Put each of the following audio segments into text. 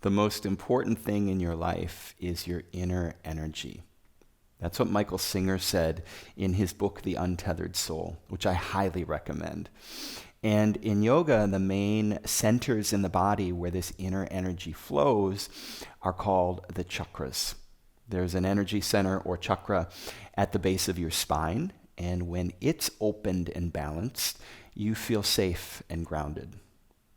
the most important thing in your life is your inner energy. That's what Michael Singer said in his book, The Untethered Soul, which I highly recommend. And in yoga, the main centers in the body where this inner energy flows are called the chakras. There's an energy center or chakra at the base of your spine, and when it's opened and balanced, you feel safe and grounded.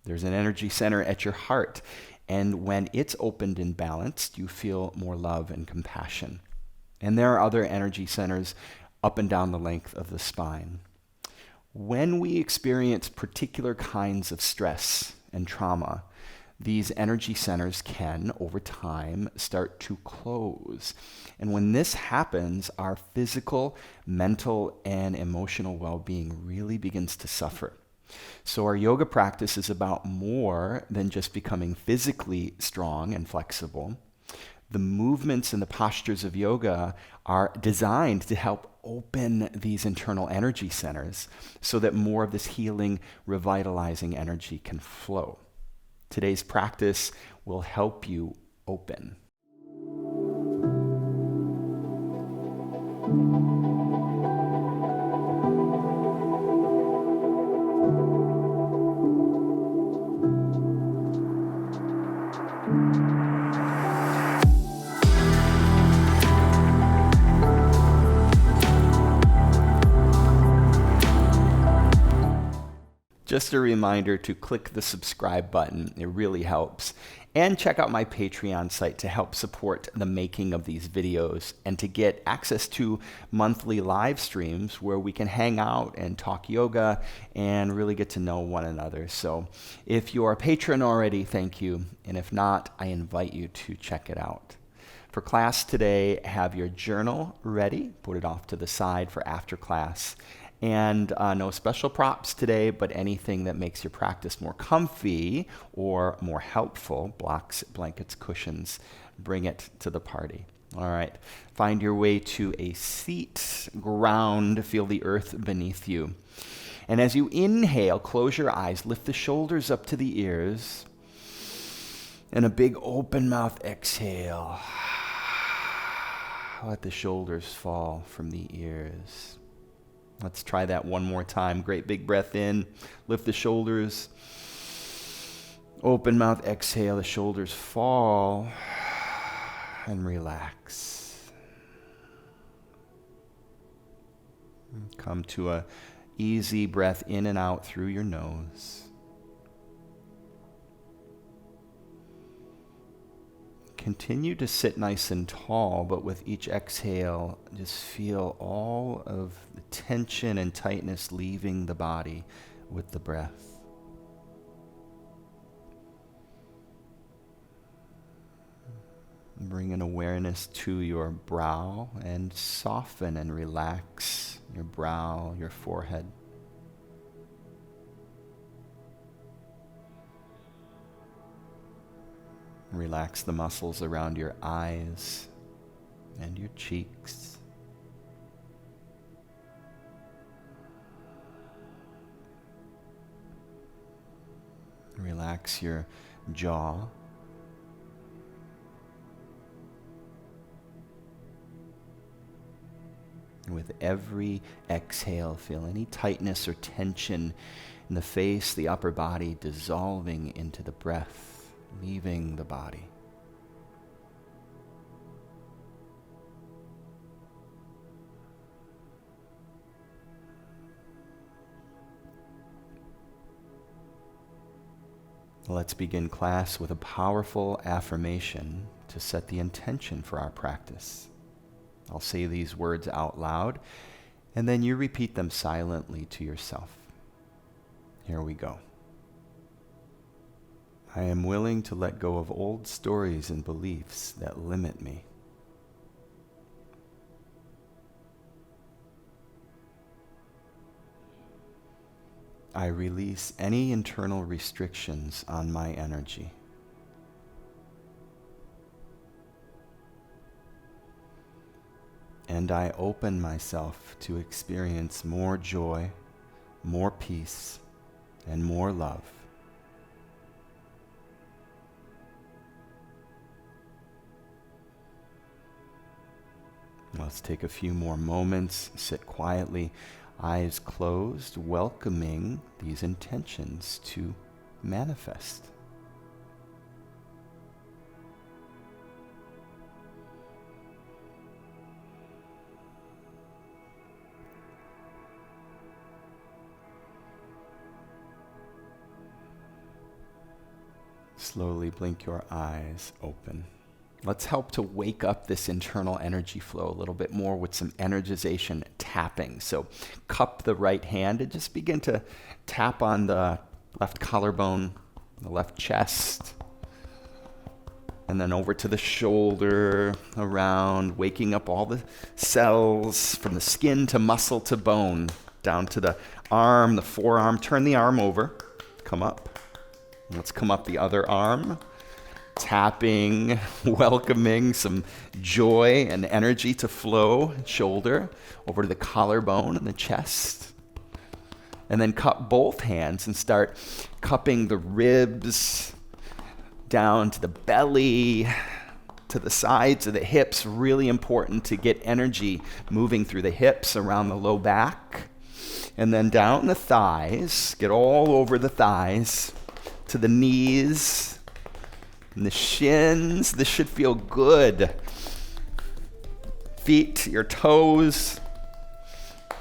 There's an energy center at your heart, and when it's opened and balanced, you feel more love and compassion. And there are other energy centers up and down the length of the spine. When we experience particular kinds of stress and trauma, these energy centers can, over time, start to close. And when this happens, our physical, mental, and emotional well-being really begins to suffer. So our yoga practice is about more than just becoming physically strong and flexible. The movements and the postures of yoga are designed to help open these internal energy centers so that more of this healing, revitalizing energy can flow. Today's practice will help you open. Just a reminder to click the subscribe button. It really helps. And check out my Patreon site to help support the making of these videos and to get access to monthly live streams where we can hang out and talk yoga and really get to know one another. So if you're a patron already, thank you. And if not, I invite you to check it out. For class today, have your journal ready. Put it off to the side for after class. And no special props today, but anything that makes your practice more comfy or more helpful, blocks, blankets, cushions, bring it to the party. All right, find your way to a seat, ground, feel the earth beneath you. And as you inhale, close your eyes, lift the shoulders up to the ears, and a big open mouth exhale. Let the shoulders fall from the ears. Let's try that one more time. Great big breath in, lift the shoulders. Open mouth, exhale, the shoulders fall and relax. Come to a easy breath in and out through your nose. Continue to sit nice and tall, but with each exhale, just feel all of the tension and tightness leaving the body with the breath. Bring an awareness to your brow and soften and relax your brow, your forehead. Relax the muscles around your eyes and your cheeks. Relax your jaw. And with every exhale, feel any tightness or tension in the face, the upper body dissolving into the breath, leaving the body. Let's begin class with a powerful affirmation to set the intention for our practice. I'll say these words out loud, and then you repeat them silently to yourself. Here we go. I am willing to let go of old stories and beliefs that limit me. I release any internal restrictions on my energy. And I open myself to experience more joy, more peace, and more love. Let's take a few more moments, sit quietly, eyes closed, welcoming these intentions to manifest. Slowly blink your eyes open. Let's help to wake up this internal energy flow a little bit more with some energization tapping. So cup the right hand and just begin to tap on the left collarbone, the left chest, and then over to the shoulder, around, waking up all the cells from the skin to muscle to bone, down to the arm, the forearm. Turn the arm over, come up. Let's come up the other arm, tapping, welcoming some joy and energy to flow, shoulder, over to the collarbone and the chest. And then cup both hands and start cupping the ribs down to the belly, to the sides of the hips. Really important to get energy moving through the hips, around the low back. And then down the thighs, get all over the thighs, to the knees and the shins. This should feel good. Feet, your toes.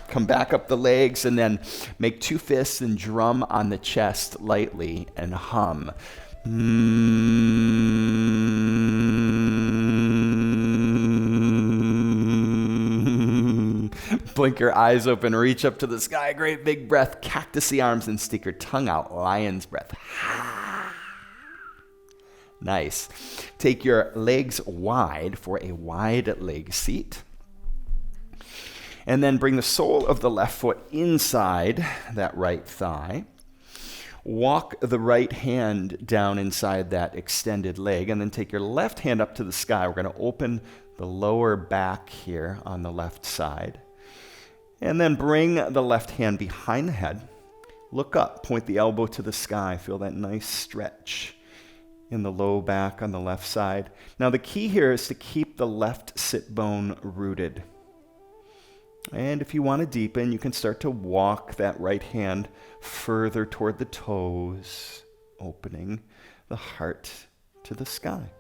Come back up the legs and then make two fists and drum on the chest lightly and hum. Blink your eyes open, reach up to the sky, great big breath, cactusy arms, and stick your tongue out, lion's breath. Nice. Take your legs wide for a wide leg seat. And then bring the sole of the left foot inside that right thigh. Walk the right hand down inside that extended leg, and then take your left hand up to the sky. We're going to open the lower back here on the left side. And then bring the left hand behind the head. Look up, point the elbow to the sky. Feel that nice stretch in the low back on the left side. Now the key here is to keep the left sit bone rooted. And if you want to deepen, you can start to walk that right hand further toward the toes, opening the heart to the sky.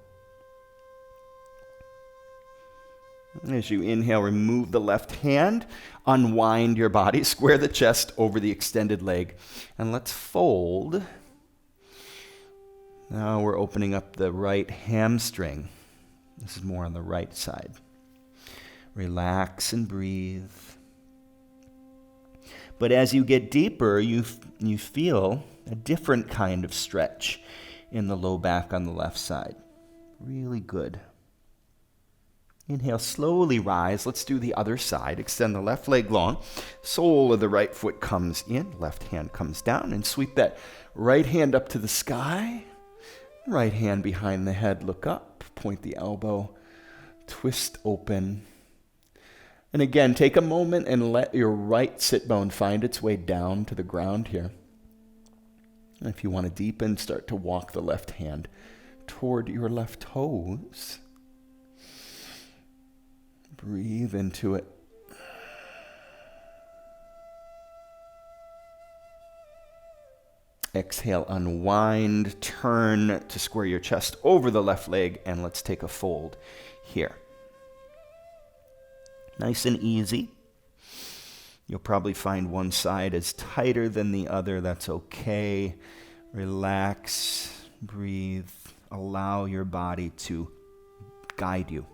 As you inhale, remove the left hand, unwind your body, square the chest over the extended leg, and let's fold. Now we're opening up the right hamstring. This is more on the right side. Relax and breathe. But as you get deeper, you feel a different kind of stretch in the low back on the left side. Really good. Inhale, slowly rise. Let's do the other side. Extend the left leg long. Sole of the right foot comes in. Left hand comes down. And sweep that right hand up to the sky. Right hand behind the head. Look up. Point the elbow. Twist open. And again, take a moment and let your right sit bone find its way down to the ground here. And if you want to deepen, start to walk the left hand toward your left toes. Breathe into it. Exhale, unwind, turn to square your chest over the left leg, and let's take a fold here. Nice and easy. You'll probably find one side is tighter than the other. That's okay. Relax, breathe, allow your body to guide you.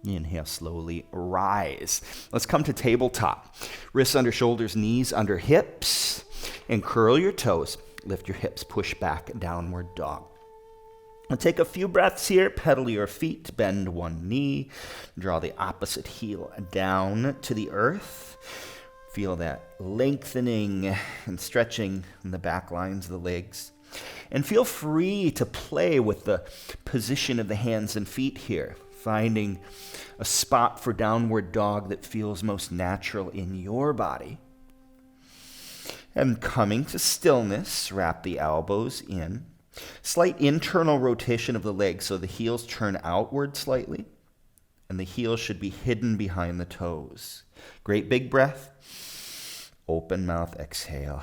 Inhale, slowly rise. Let's come to tabletop. Wrists under shoulders, knees under hips, and curl your toes. Lift your hips, push back, downward dog. I'll take a few breaths here. Pedal your feet, bend one knee, draw the opposite heel down to the earth. Feel that lengthening and stretching in the back lines of the legs. And feel free to play with the position of the hands and feet here, finding a spot for downward dog that feels most natural in your body. And coming to stillness, wrap the elbows in. Slight internal rotation of the legs so the heels turn outward slightly, and the heels should be hidden behind the toes. Great big breath. Open mouth, exhale.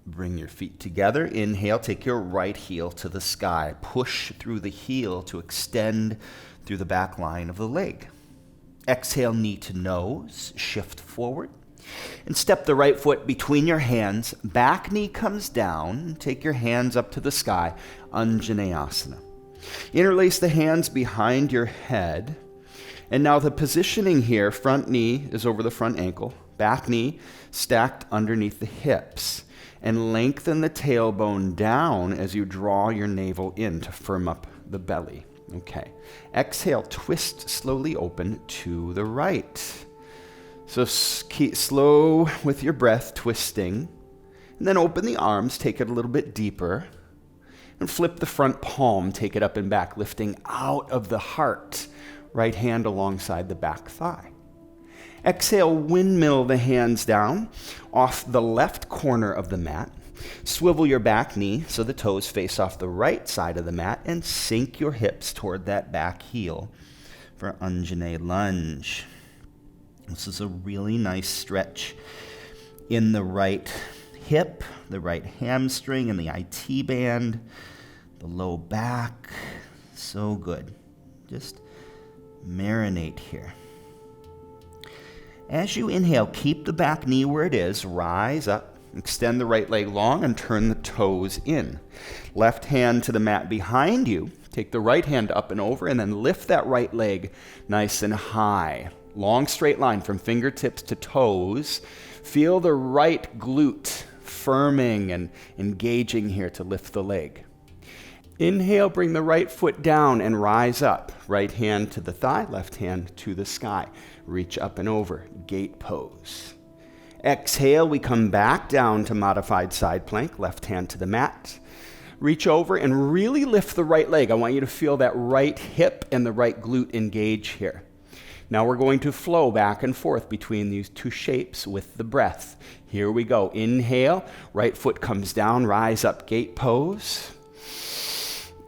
Bring your feet together. Inhale, take your right heel to the sky. Push through the heel to extend through the back line of the leg. Exhale, knee to nose, shift forward. And step the right foot between your hands. Back knee comes down. Take your hands up to the sky. Anjaneyasana. Interlace the hands behind your head. And now the positioning here, front knee is over the front ankle. Back knee stacked underneath the hips. And lengthen the tailbone down as you draw your navel in to firm up the belly. Okay. Exhale, twist slowly open to the right. So keep slow with your breath, twisting. And then open the arms, take it a little bit deeper. And flip the front palm, take it up and back, lifting out of the heart. Right hand alongside the back thigh. Exhale, windmill the hands down off the left corner of the mat. Swivel your back knee so the toes face off the right side of the mat and sink your hips toward that back heel for Anjaney lunge. This is a really nice stretch in the right hip, the right hamstring, and the IT band, the low back. So good. Just marinate here. As you inhale, keep the back knee where it is. Rise up, extend the right leg long, and turn the toes in. Left hand to the mat behind you. Take the right hand up and over, and then lift that right leg nice and high. Long straight line from fingertips to toes. Feel the right glute firming and engaging here to lift the leg. Inhale, bring the right foot down and rise up. Right hand to the thigh, left hand to the sky. Reach up and over, gate pose. Exhale, we come back down to modified side plank, left hand to the mat. Reach over and really lift the right leg. I want you to feel that right hip and the right glute engage here. Now we're going to flow back and forth between these two shapes with the breath. Here we go. Inhale, right foot comes down, rise up, gate pose.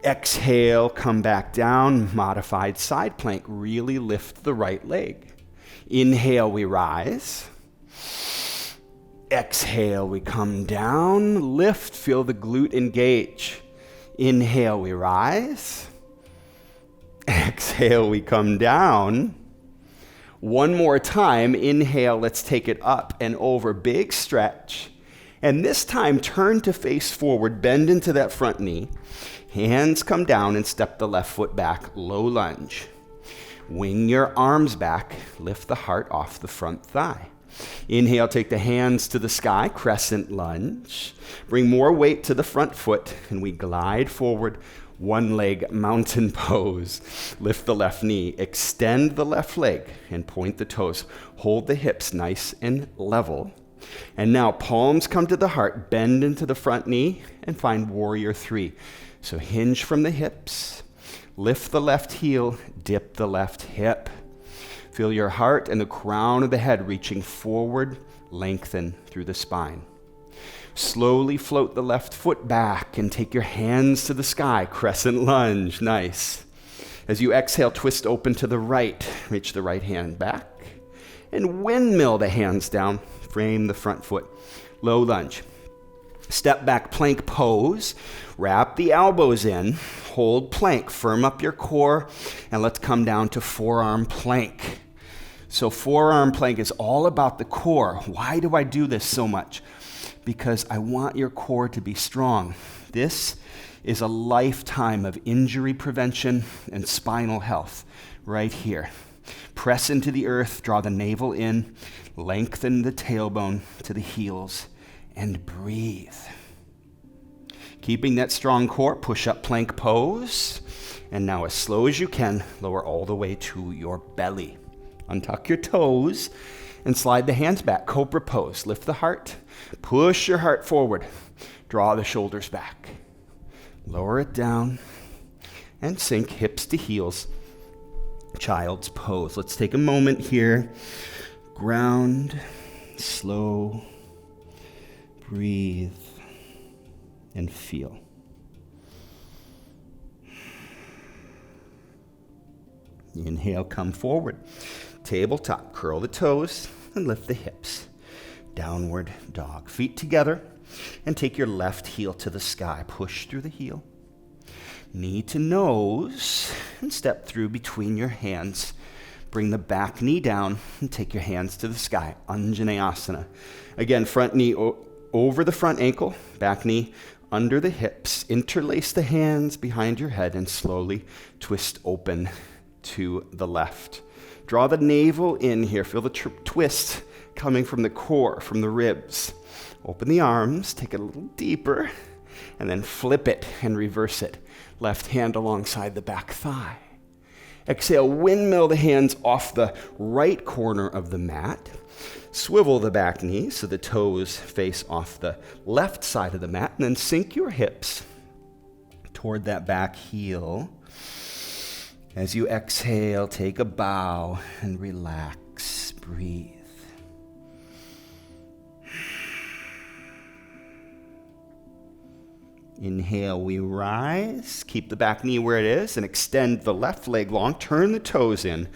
Exhale, come back down, modified side plank. Really lift the right leg. Inhale, we rise. Exhale, we come down, lift, feel the glute engage. Inhale, we rise. Exhale, we come down. One more time, inhale, let's take it up and over, big stretch. And this time, turn to face forward, bend into that front knee. Hands come down and step the left foot back, low lunge. Wing your arms back, lift the heart off the front thigh. Inhale, take the hands to the sky, crescent lunge. Bring more weight to the front foot, and we glide forward, one leg mountain pose. Lift the left knee, extend the left leg, and point the toes. Hold the hips nice and level. And now palms come to the heart, bend into the front knee, and find warrior three. So hinge from the hips, lift the left heel, dip the left hip. Feel your heart and the crown of the head reaching forward, lengthen through the spine. Slowly float the left foot back and take your hands to the sky, crescent lunge, nice. As you exhale, twist open to the right, reach the right hand back, and windmill the hands down, frame the front foot, low lunge. Step back plank pose, wrap the elbows in, hold plank, firm up your core, and let's come down to forearm plank. So forearm plank is all about the core. Why do I do this so much? Because I want your core to be strong. This is a lifetime of injury prevention and spinal health right here. Press into the earth, draw the navel in, lengthen the tailbone to the heels, and breathe. Keeping that strong core, push up plank pose. And now as slow as you can, lower all the way to your belly. Untuck your toes and slide the hands back. Cobra pose. Lift the heart. Push your heart forward. Draw the shoulders back. Lower it down and sink hips to heels. Child's pose. Let's take a moment here. Ground, slow, breathe, and feel. Inhale, come forward. Tabletop, curl the toes and lift the hips. Downward dog. Feet together and take your left heel to the sky. Push through the heel. Knee to nose and step through between your hands. Bring the back knee down and take your hands to the sky. Anjaneyasana. Again, front knee over the front ankle, back knee under the hips. Interlace the hands behind your head and slowly twist open to the left. Draw the navel in here. Feel the twist coming from the core, from the ribs. Open the arms, take it a little deeper, and then flip it and reverse it. Left hand alongside the back thigh. Exhale, windmill the hands off the right corner of the mat. Swivel the back knee so the toes face off the left side of the mat, and then sink your hips toward that back heel. As you exhale, take a bow and relax. Breathe. Inhale, we rise. Keep the back knee where it is and extend the left leg long. Turn the toes in.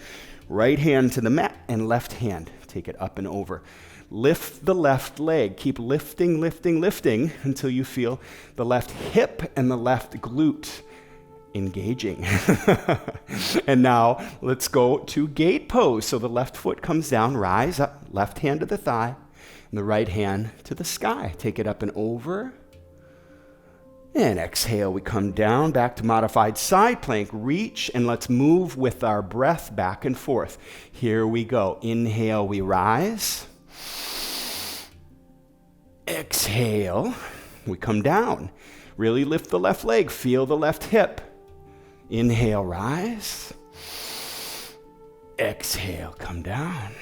Right hand to the mat and left hand. Take it up and over. Lift the left leg. Keep lifting, lifting, lifting until you feel the left hip and the left glute engaging. And now let's go to gate pose. So the left foot comes down, rise up, left hand to the thigh, and the right hand to the sky. Take it up and over. And exhale, we come down, back to modified side plank. Reach, and let's move with our breath back and forth. Here we go. Inhale, we rise. Exhale, we come down. Really lift the left leg. Feel the left hip. Inhale, rise. Exhale, come down.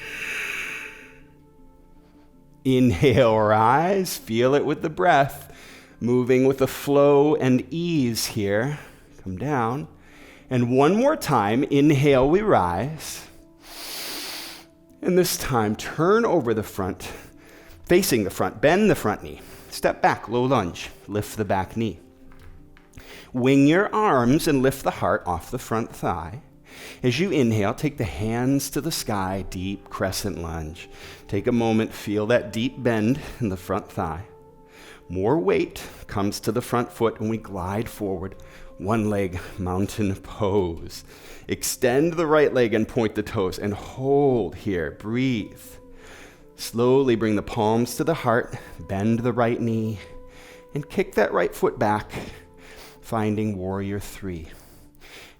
Inhale, rise. Feel it with the breath. Moving with the flow and ease here. Come down. And one more time. Inhale, we rise. And this time, turn over the front, facing the front. Bend the front knee. Step back, low lunge. Lift the back knee. Wing your arms and lift the heart off the front thigh. As you inhale, take the hands to the sky, deep crescent lunge. Take a moment, feel that deep bend in the front thigh. More weight comes to the front foot and we glide forward. One leg mountain pose. Extend the right leg and point the toes and hold here. Breathe. Slowly bring the palms to the heart. Bend the right knee and kick that right foot back, finding warrior 3.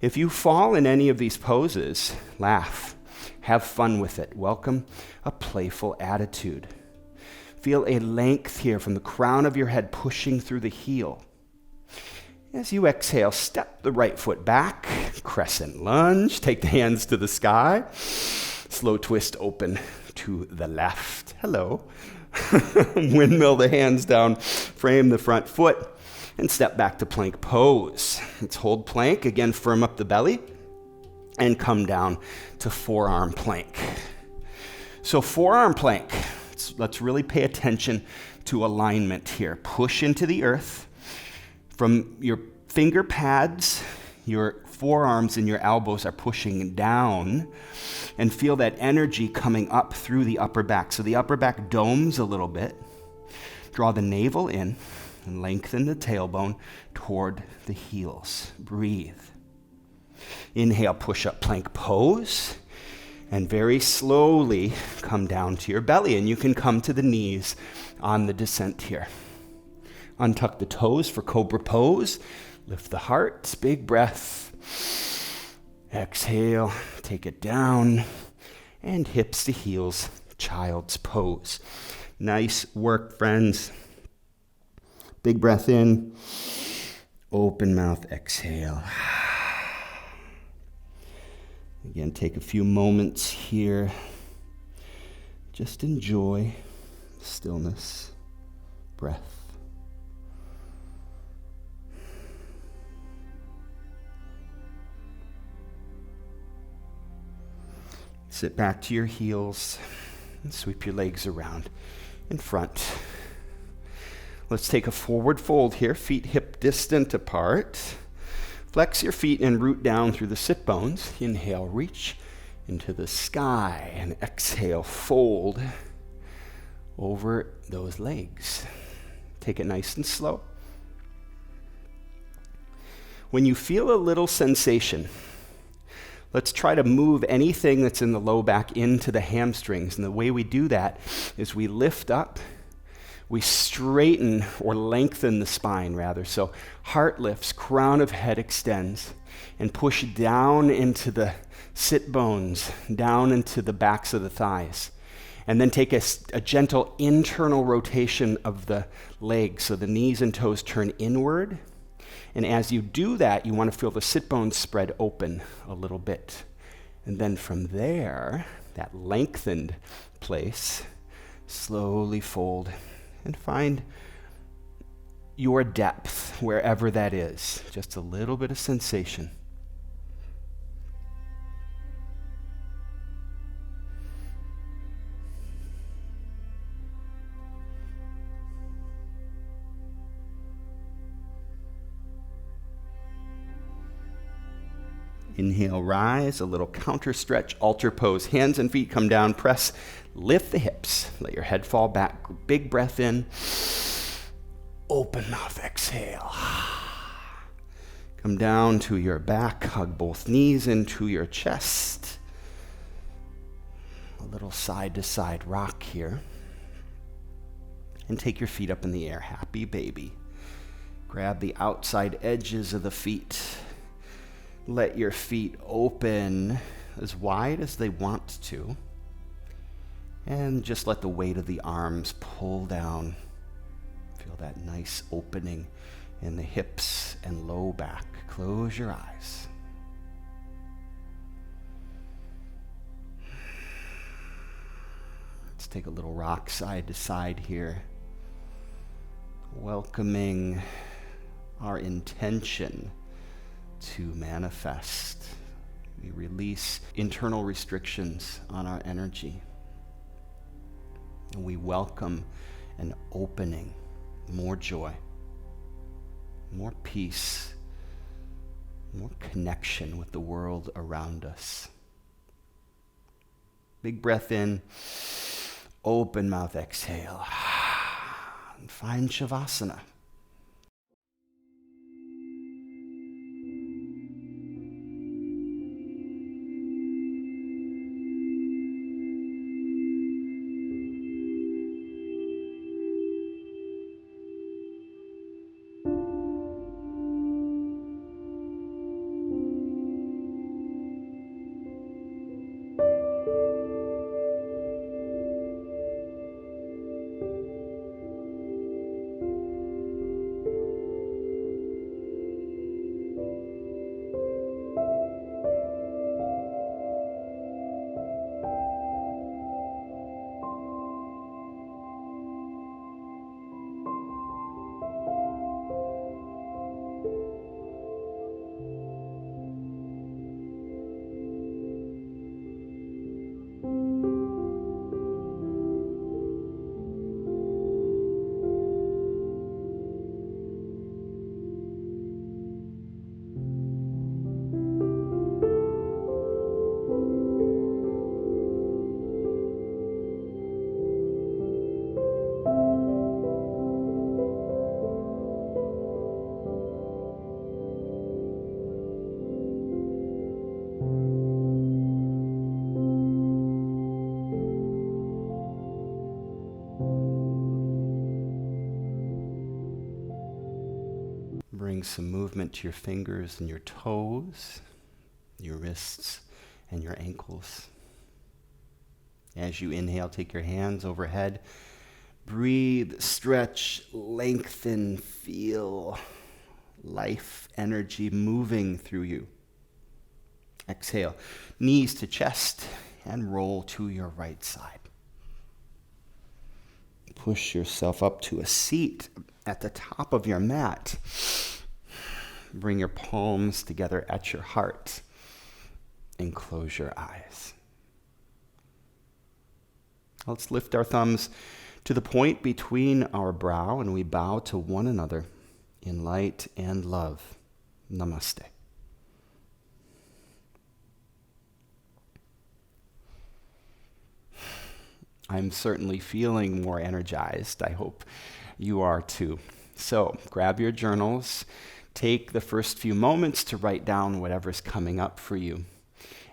If you fall in any of these poses, laugh. Have fun with it. Welcome a playful attitude. Feel a length here from the crown of your head pushing through the heel. As you exhale, step the right foot back, crescent lunge, take the hands to the sky, slow twist open to the left. Hello. Windmill the hands down, frame the front foot, and step back to plank pose. Let's hold plank, again firm up the belly, and come down to forearm plank. So forearm plank. Let's really pay attention to alignment here. Push into the earth. From your finger pads, your forearms and your elbows are pushing down, and feel that energy coming up through the upper back. So the upper back domes a little bit. Draw the navel in and lengthen the tailbone toward the heels. Breathe. Inhale, push up plank pose. And very slowly come down to your belly, and you can come to the knees on the descent here. Untuck the toes for cobra pose. Lift the heart, big breath. Exhale, take it down, and hips to heels, child's pose. Nice work, friends. Big breath in, open mouth, exhale. Again, take a few moments here. Just enjoy stillness, breath. Sit back to your heels and sweep your legs around in front. Let's take a forward fold here, feet hip distant apart. Flex your feet and root down through the sit bones. Inhale, reach into the sky, and exhale, fold over those legs. Take it nice and slow. When you feel a little sensation, let's try to move anything that's in the low back into the hamstrings. And the way we do that is we lift up, we straighten or lengthen the spine rather. So heart lifts, crown of head extends, and push down into the sit bones, down into the backs of the thighs. And then take a gentle internal rotation of the legs so the knees and toes turn inward. And as you do that, you want to feel the sit bones spread open a little bit. And then from there, that lengthened place, slowly fold and find your depth wherever that is. Just a little bit of sensation. Inhale, rise, a little counter stretch, altar pose. Hands and feet come down, press, lift the hips. Let your head fall back. Big breath in. Open mouth, exhale. Come down to your back, hug both knees into your chest. A little side to side rock here. And take your feet up in the air, happy baby. Grab the outside edges of the feet. Let your feet open as wide as they want to. And just let the weight of the arms pull down. Feel that nice opening in the hips and low back. Close your eyes. Let's take a little rock side to side here. Welcoming our intention to manifest. We release internal restrictions on our energy. And we welcome an opening, more joy, more peace, more connection with the world around us. Big breath in, open mouth, exhale. And find Shavasana. Bring some movement to your fingers and your toes, your wrists, and your ankles. As you inhale, take your hands overhead. Breathe, stretch, lengthen, feel life energy moving through you. Exhale, knees to chest and roll to your right side. Push yourself up to a seat at the top of your mat. Bring your palms together at your heart and close your eyes. Let's lift our thumbs to the point between our brow and we bow to one another in light and love. Namaste. I'm certainly feeling more energized. I hope you are too. So grab your journals, take the first few moments to write down whatever's coming up for you.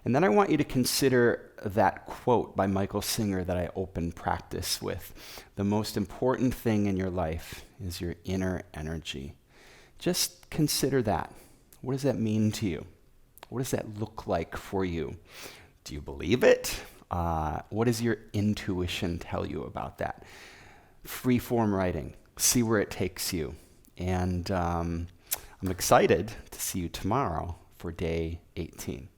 And then I want you to consider that quote by Michael Singer that I opened practice with. The most important thing in your life is your inner energy. Just consider that. What does that mean to you? What does that look like for you? Do you believe it? What does your intuition tell you about that? Free form writing. See where it takes you. And I'm excited to see you tomorrow for day 18.